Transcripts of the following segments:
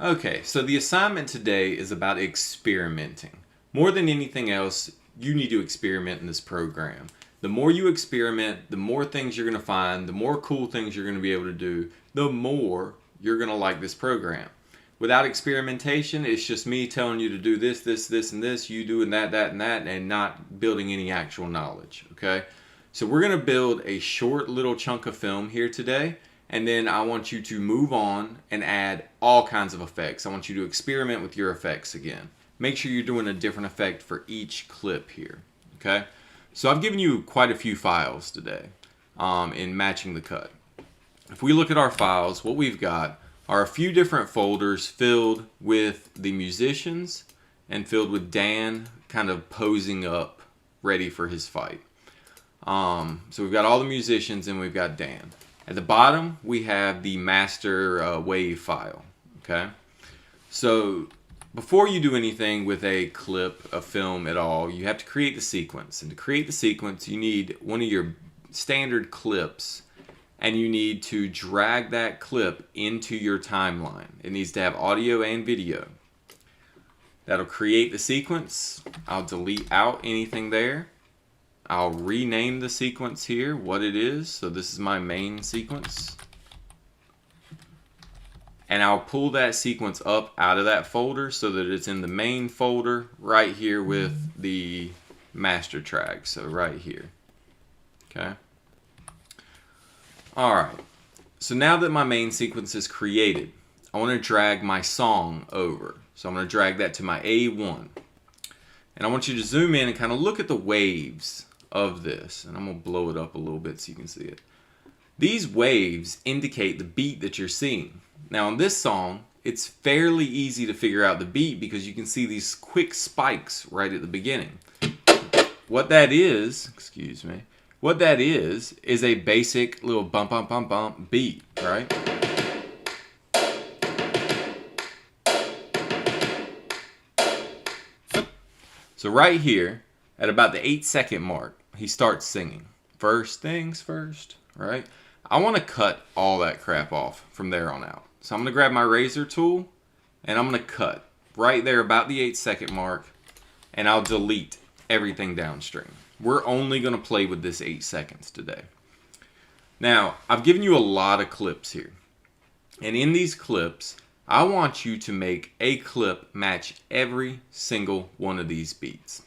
Okay, so the assignment today is about experimenting. More than anything else, you need to experiment in this program. The more you experiment, the more things you're going to find, the more cool things you're going to be able to do, the more you're going to like this program. Without experimentation, it's just me telling you to do this, this, this, and this, you doing that, that, and that, and not building any actual knowledge, okay? So we're going to build a short little chunk of film here today, and then I want you to move on and add all kinds of effects. I want you to experiment with your effects again. Make sure you're doing a different effect for each clip here, okay? So I've given you quite a few files today in matching the cut. If we look at our files, what we've got are a few different folders filled with the musicians and filled with Dan kind of posing up, ready for his fight. So we've got all the musicians and we've got Dan. At the bottom, we have the master wave file, okay? So before you do anything with a clip, a film at all, you have to create the sequence. And to create the sequence, you need one of your standard clips, and you need to drag that clip into your timeline. It needs to have audio and video. That'll create the sequence. I'll delete out anything there. I'll rename the sequence here, what it is. So this is my main sequence. And I'll pull that sequence up out of that folder so that it's in the main folder right here with the master track. So right here. Okay. Alright. So now that my main sequence is created, I want to drag my song over. So I'm going to drag that to my A1. And I want you to zoom in and kind of look at the waves of this, and I'm going to blow it up a little bit so you can see it. These waves indicate the beat that you're seeing. Now on this song, it's fairly easy to figure out the beat because you can see these quick spikes right at the beginning. What that is, excuse me, what that is a basic little bump, bump, bump, bump beat, right? So right here, at about the 8-second mark, he starts singing. First things first, right? I want to cut all that crap off from there on out. So I'm going to grab my razor tool, and I'm going to cut right there about the 8-second mark, and I'll delete everything downstream. We're only going to play with this 8 seconds today. Now, I've given you a lot of clips here. And in these clips, I want you to make a clip match every single one of these beats.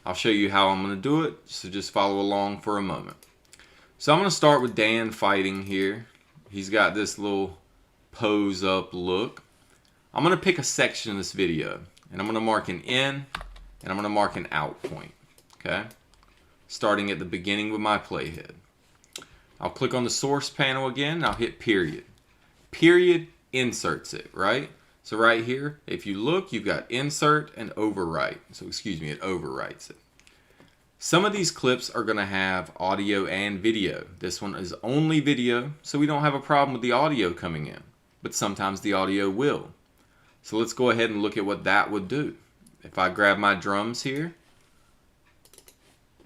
I'll show you how I'm going to do it, so just follow along for a moment. So I'm going to start with Dan fighting here. He's got this little pose up look. I'm going to pick a section of this video, and I'm going to mark an in, and I'm going to mark an out point. Okay? Starting at the beginning with my playhead. I'll click on the source panel again, and I'll hit period. Period inserts it, right? So right here, if you look, you've got insert and overwrite. So excuse me, it overwrites it. Some of these clips are going to have audio and video. This one is only video, so we don't have a problem with the audio coming in. But sometimes the audio will. So let's go ahead and look at what that would do. If I grab my drums here,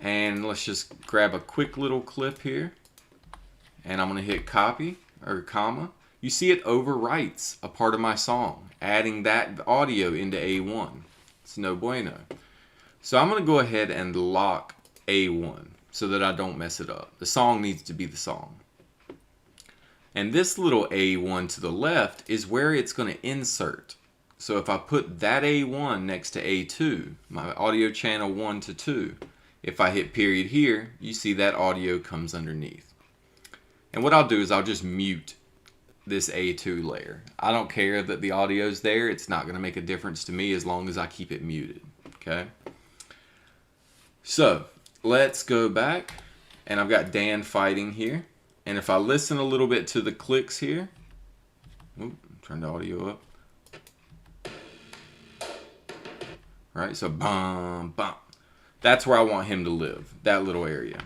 and let's just grab a quick little clip here, and I'm going to hit copy or comma. You see it overwrites a part of my song, adding that audio into A1. It's no bueno. So I'm going to go ahead and lock A1 so that I don't mess it up. The song needs to be the song. And this little A1 to the left is where it's going to insert. So if I put that A1 next to A2, my audio channel 1 to 2, if I hit period here, you see that audio comes underneath. And what I'll do is I'll just mute this A2 layer. I don't care that the audio's there. It's not going to make a difference to me as long as I keep it muted. Okay? So, let's go back. And I've got fighting here. And if I listen a little bit to the clicks here. Turn the audio up. Right? So, bum, bum. That's where I want him to live. That little area.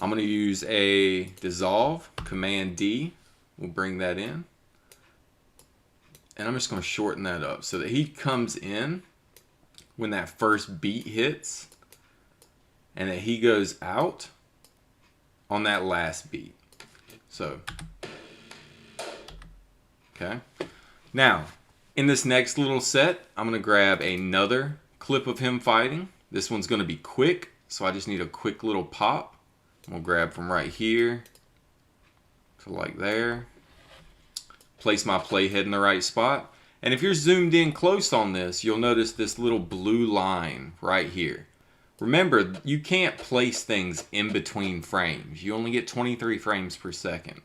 I'm going to use a dissolve. Command D. We'll bring that in. And I'm just going to shorten that up so that he comes in when that first beat hits and that he goes out on that last beat. So, okay. Now, In this next little set, I'm going to grab another clip of him fighting. This one's going to be quick, so I just need a quick little pop. I'm going to grab from right here to like there. Place my playhead in the right spot. And if you're zoomed in close on this, you'll notice this little blue line right here. Remember, you can't place things in between frames. You only get 23 frames per second.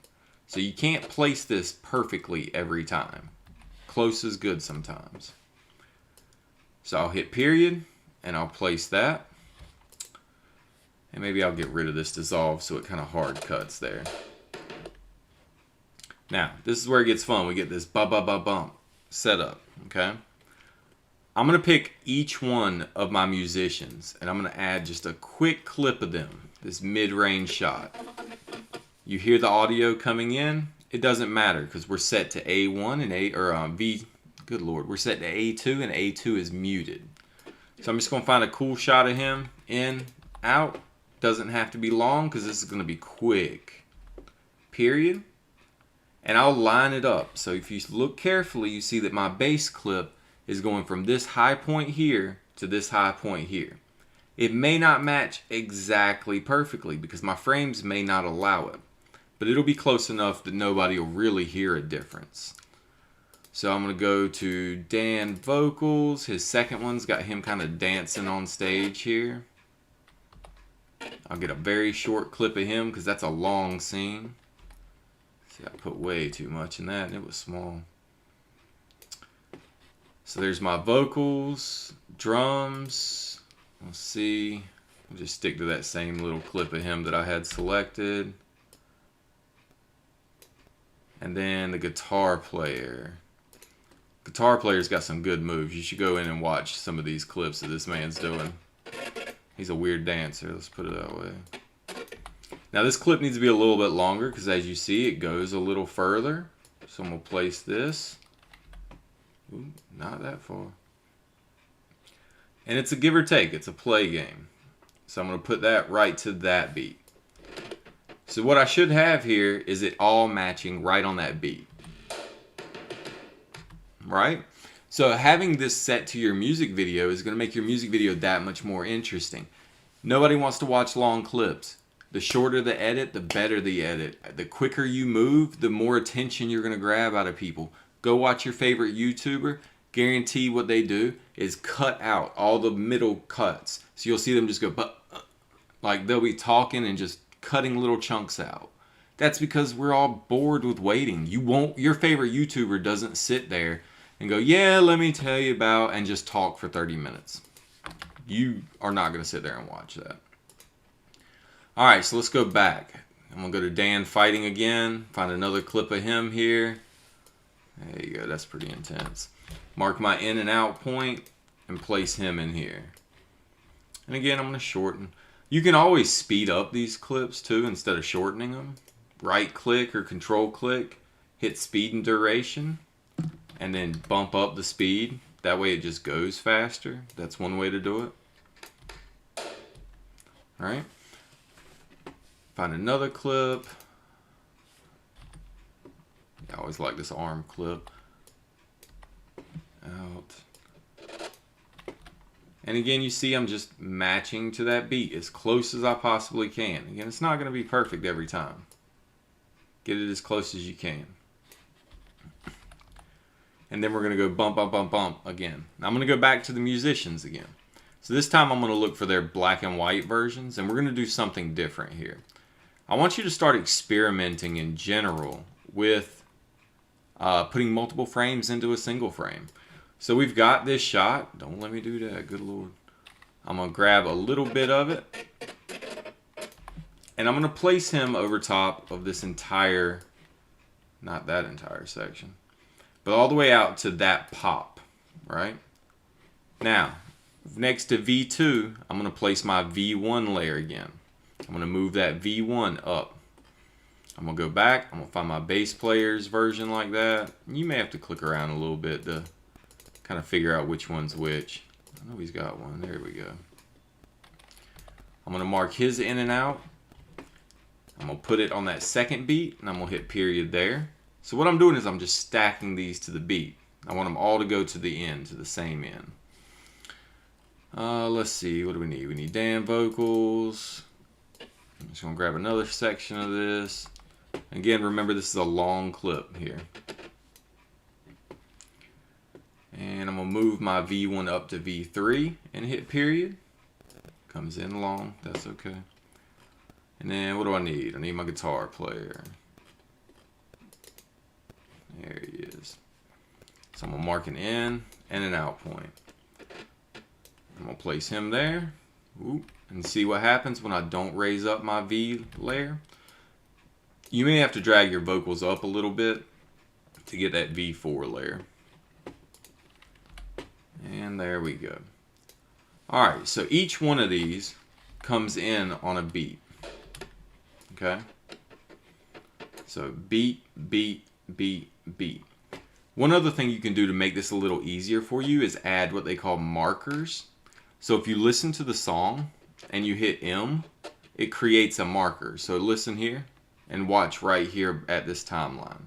So you can't place this perfectly every time. Close is good sometimes. So I'll hit period, and I'll place that. And maybe I'll get rid of this dissolve so it kind of hard cuts there. Now, this is where it gets fun. We get this ba-ba-ba-bump setup, okay? I'm going to pick each one of my musicians, and I'm going to add just a quick clip of them, this mid-range shot. You hear the audio coming in? It doesn't matter because we're set to A1 and V. Good Lord, we're set to A2 and A2 is muted. So I'm just going to find a cool shot of him, in, out. Doesn't have to be long because this is going to be quick. Period. And I'll line it up. So if you look carefully, you see that my bass clip is going from this high point here to this high point here. It may not match exactly perfectly because my frames may not allow it, but it'll be close enough that nobody will really hear a difference. So I'm going to go to Dan vocals. His second one's got him kind of dancing on stage here. I'll get a very short clip of him because that's a long scene. See, I put way too much in that and it was small. So there's my vocals, drums. Let's see. I'll just stick to that same little clip of him that I had selected. And then the guitar player. Guitar player's got some good moves. You should go in and watch some of these clips that this man's doing. He's a weird dancer, let's put it that way. Now this clip needs to be a little bit longer because as you see it goes a little further. So I'm going to place this. Ooh, not that far. And it's a give or take. It's a play game. So I'm going to put that right to that beat. So what I should have here is it all matching right on that beat. Right? So having this set to your music video is going to make your music video that much more interesting. Nobody wants to watch long clips. The shorter the edit, the better the edit. The quicker you move, the more attention you're going to grab out of people. Go watch your favorite YouTuber. Guarantee what they do is cut out all the middle cuts. So you'll see them just go, like they'll be talking and just cutting little chunks out. That's because we're all bored with waiting. Your favorite YouTuber doesn't sit there and go, yeah, let me tell you about, and just talk for 30 minutes. You are not going to sit there and watch that. All right, so let's go back. I'm going to go to Dan fighting again. Find another clip of him here. There you go. That's pretty intense. Mark my in and out point and place him in here. And again, I'm going to shorten. You can always speed up these clips too instead of shortening them. Right click or control click, hit speed and duration, and then bump up the speed. That way it just goes faster. That's one way to do it. All right. Find another clip. I always like this arm clip. Out. And again, you see I'm just matching to that beat as close as I possibly can. Again, it's not going to be perfect every time. Get it as close as you can. And then we're going to go bump, bump, bump, bump again. Now I'm going to go back to the musicians again. So this time I'm going to look for their black and white versions, and we're going to do something different here. I want you to start experimenting in general with putting multiple frames into a single frame. So we've got this shot. Don't let me do that, good Lord. I'm going to grab a little bit of it, and I'm going to place him over top of this entire, not that entire section, but all the way out to that pop, right? Now, next to V2, I'm going to place my V1 layer again. I'm going to move that V1 up. I'm going to go back. I'm going to find my bass player's version like that. You may have to click around a little bit to kind of figure out which one's which. I know he's got one. There we go. I'm going to mark his in and out. I'm going to put it on that second beat, and I'm going to hit period there. So what I'm doing is I'm just stacking these to the beat. I want them all to go to the end, to the same end. Let's see, what do we need? We need Dan vocals. I'm just going to grab another section of this. Again, remember this is a long clip here. And I'm going to move my V1 up to V3 and hit period. Comes in long, that's okay. And then what do I need? I need my guitar player. There he is. So I'm going to mark an in and an out point. I'm going to place him there. Ooh, and see what happens when I don't raise up my V layer. You may have to drag your vocals up a little bit to get that V4 layer. And there we go. Alright, so each one of these comes in on a beat. Okay? So beat, beat, beat, beat. One other thing you can do to make this a little easier for you is add what they call markers. So if you listen to the song and you hit M, it creates a marker. So listen here and watch right here at this timeline.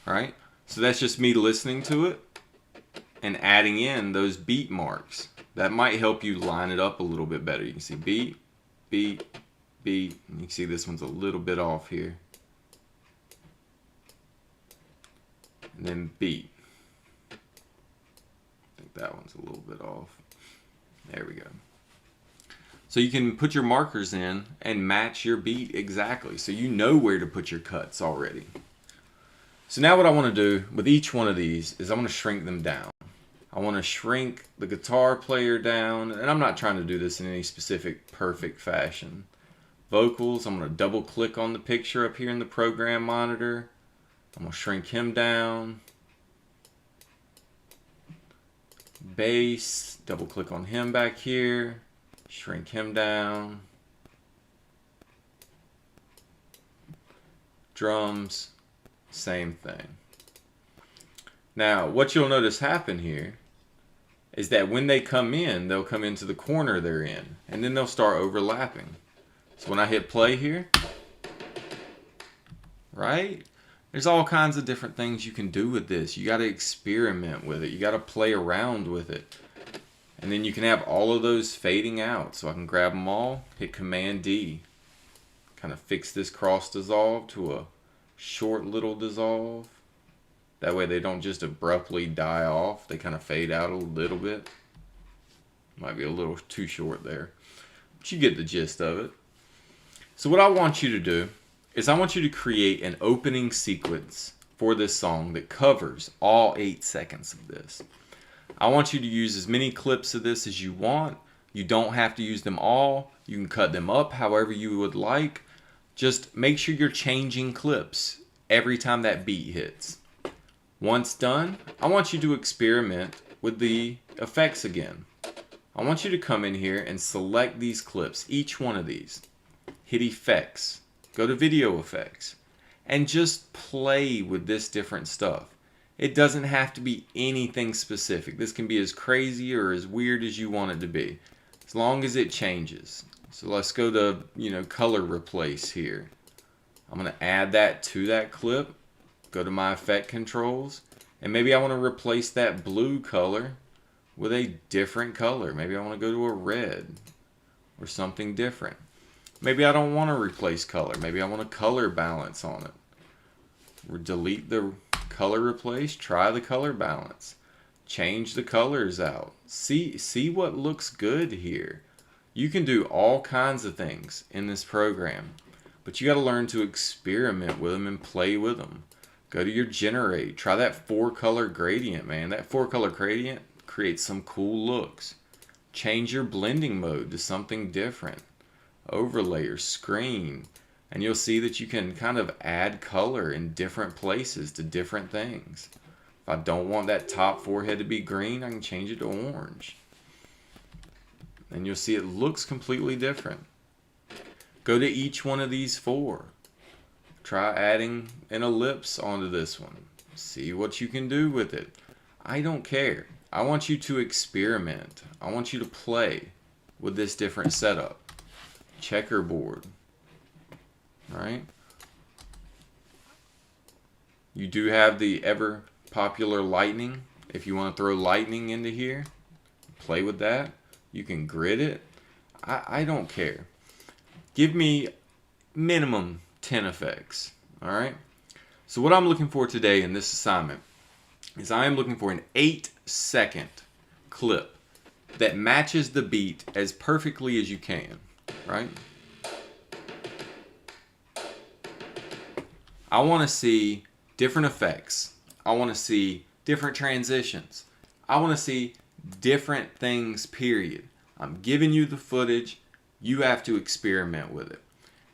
Alright, so that's just me listening to it and adding in those beat marks. That might help you line it up a little bit better. You can see beat, beat, beat, and you can see this one's a little bit off here. And then beat. I think that one's a little bit off. There we go. So you can put your markers in and match your beat exactly. So you know where to put your cuts already. So now what I want to do with each one of these is I want to shrink them down. I want to shrink the guitar player down, and I'm not trying to do this in any specific perfect fashion. Vocals, I'm going to double click on the picture up here in the program monitor. I'm going to shrink him down. Bass, double click on him back here. Shrink him down. Drums, same thing. Now, what you'll notice happen here is that when they come in, they'll come into the corner they're in, and then they'll start overlapping. So when I hit play here, right? There's all kinds of different things you can do with this. You got to experiment with it. You got to play around with it. And then you can have all of those fading out. So I can grab them all, hit Command D. Kind of fix this cross dissolve to a short little dissolve. That way they don't just abruptly die off. They kind of fade out a little bit. Might be a little too short there. But you get the gist of it. So what I want you to do is I want you to create an opening sequence for this song that covers all 8 seconds of this. I want you to use as many clips of this as you want. You don't have to use them all. You can cut them up however you would like. Just make sure you're changing clips every time that beat hits. Once done, I want you to experiment with the effects again. I want you to come in here and select these clips, each one of these. Hit Effects, go to Video Effects, and just play with this different stuff. It doesn't have to be anything specific. This can be as crazy or as weird as you want it to be, as long as it changes. So let's go to, color replace here. I'm going to add that to that clip. Go to my effect controls, and maybe I want to replace that blue color with a different color. Maybe I want to go to a red or something different. Maybe I don't want to replace color. Maybe I want a color balance on it. Or delete the color replace, try the color balance. Change the colors out. See what looks good here. You can do all kinds of things in this program, but you got to learn to experiment with them and play with them. Go to your generate. Try that 4-color gradient, man. That 4-color gradient creates some cool looks. Change your blending mode to something different. Overlay or screen. And you'll see that you can kind of add color in different places to different things. If I don't want that top forehead to be green, I can change it to orange. And you'll see it looks completely different. Go to each one of these 4. Try adding an ellipse onto this one. See what you can do with it. I don't care. I want you to experiment. I want you to play with this different setup. checkerboard, right? You do have the ever popular lightning. If you want to throw lightning into here, play with that. You can grid it. I don't care. Give me minimum 10 effects, all right? So what I'm looking for today in this assignment is I am looking for an 8-second clip that matches the beat as perfectly as you can, right? I want to see different effects. I want to see different transitions. I want to see different things, period. I'm giving you the footage. You have to experiment with it.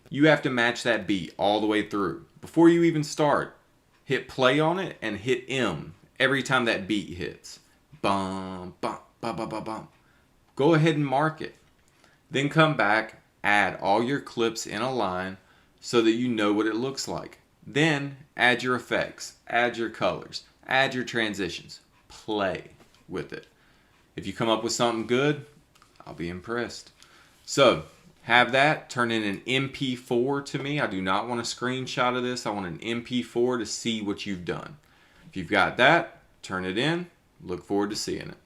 You have to match that beat all the way through. Before you even start, hit play on it and hit M every time that beat hits. Bum, bum, bum, bum, bum, bum. Go ahead and mark it. Then come back, add all your clips in a line so that you know what it looks like. Then add your effects, add your colors, add your transitions. Play with it. If you come up with something good, I'll be impressed. So, have that, turn in an MP4 to me. I do not want a screenshot of this. I want an MP4 to see what you've done. If you've got that, turn it in. Look forward to seeing it.